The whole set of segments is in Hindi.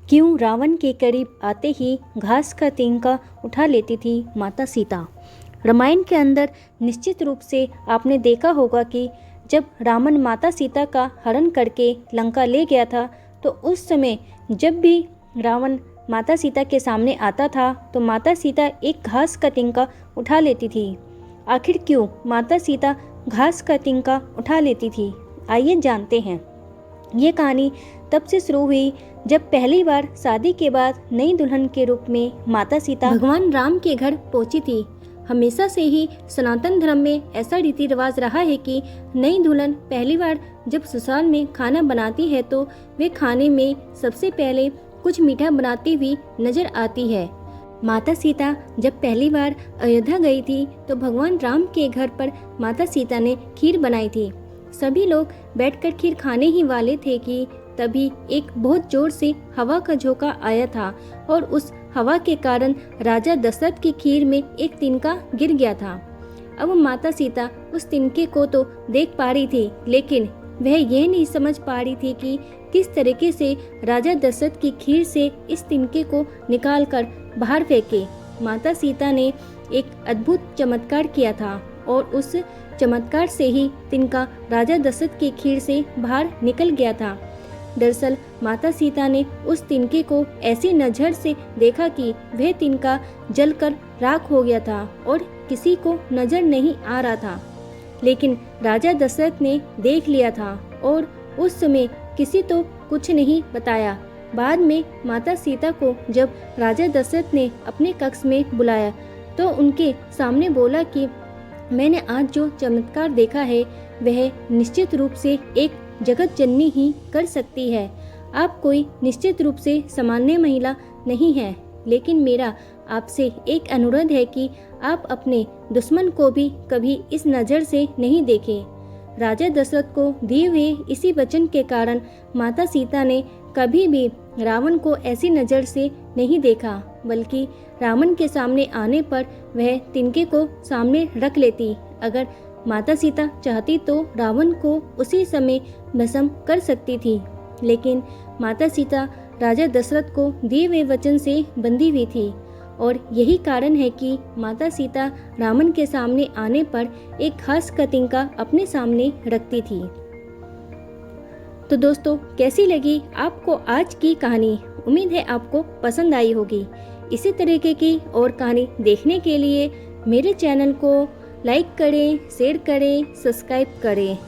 क्यों रावण के करीब आते ही घास का तिनका उठा लेती थी माता सीता। रामायण के अंदर निश्चित रूप से आपने देखा होगा कि जब रावण माता सीता का हरण करके लंका ले गया था, तो उस समय जब भी रावण माता सीता के सामने आता था तो माता सीता एक घास का तिनका उठा लेती थी। आखिर क्यों माता सीता घास का तिनका उठा लेती थी, आइए जानते हैं। ये कहानी तब से शुरू हुई जब पहली बार शादी के बाद नई दुल्हन के रूप में माता सीता भगवान राम के घर पहुंची थी। हमेशा से ही सनातन धर्म में ऐसा रीति रिवाज रहा है कि नई दुल्हन पहली बार जब ससुराल में खाना बनाती है तो वे खाने में सबसे पहले कुछ मीठा बनाती हुई नजर आती है। माता सीता जब पहली बार अयोध्या गई थी तो भगवान राम के घर पर माता सीता ने खीर बनाई थी। सभी लोग बैठकर खीर खाने ही वाले थे कि तभी एक बहुत जोर से हवा का झोंका आया था और उस हवा के कारण राजा दशरथ की खीर में एक तिनका गिर गया था। अब माता सीता उस तिनके को तो देख पा रही थी, लेकिन वह यह नहीं समझ पा रही थी कि किस तरीके से राजा दशरथ की खीर से इस तिनके को निकालकर बाहर फेंके। माता सीता ने एक अद्भुत चमत्कार किया था और उस चमत्कार से ही तिनका राजा दशरथ की खीर से बाहर निकल गया था। दरअसल माता सीता ने उस तिनके को ऐसी नजर से देखा कि वह तिनका जलकर राख हो गया था और किसी को नजर नहीं आ रहा था, लेकिन राजा दशरथ ने देख लिया था और उस समय किसी तो कुछ नहीं बताया। बाद में माता सीता को जब राजा दशरथ ने अपने कक्ष में बुलाया तो उनके सामने बोला कि मैंने आज जो चमत्कार देखा है वह निश्चित रूप से एक जगत जननी ही कर सकती है। आप कोई निश्चित रूप से सामान्य महिला नहीं है, लेकिन मेरा आपसे एक अनुरोध है कि आप अपने दुश्मन को भी कभी इस नज़र से नहीं देखें। राजा दशरथ को दिए हुए इसी वचन के कारण माता सीता ने कभी भी रावण को ऐसी नज़र से नहीं देखा, बल्कि रावण के सामने आने पर वह तिनके को सामने रख लेती। अगर माता सीता चाहती तो रावण को उसी समय भस्म कर सकती थी, लेकिन माता सीता राजा दशरथ को दिए हुए वचन से बंधी हुई थी और यही कारण है कि माता सीता रावण के सामने आने पर एक घास का तिनका अपने सामने रखती थी। तो दोस्तों, कैसी लगी आपको आज की कहानी? उम्मीद है आपको पसंद आई होगी। इसी तरीके की और कहानी देखने के लिए मेरे चैनल को लाइक करें, शेयर करें, सब्सक्राइब करें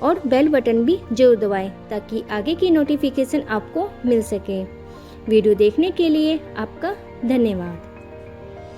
और बेल बटन भी जरूर दबाएं ताकि आगे की नोटिफिकेशन आपको मिल सके। वीडियो देखने के लिए आपका धन्यवाद।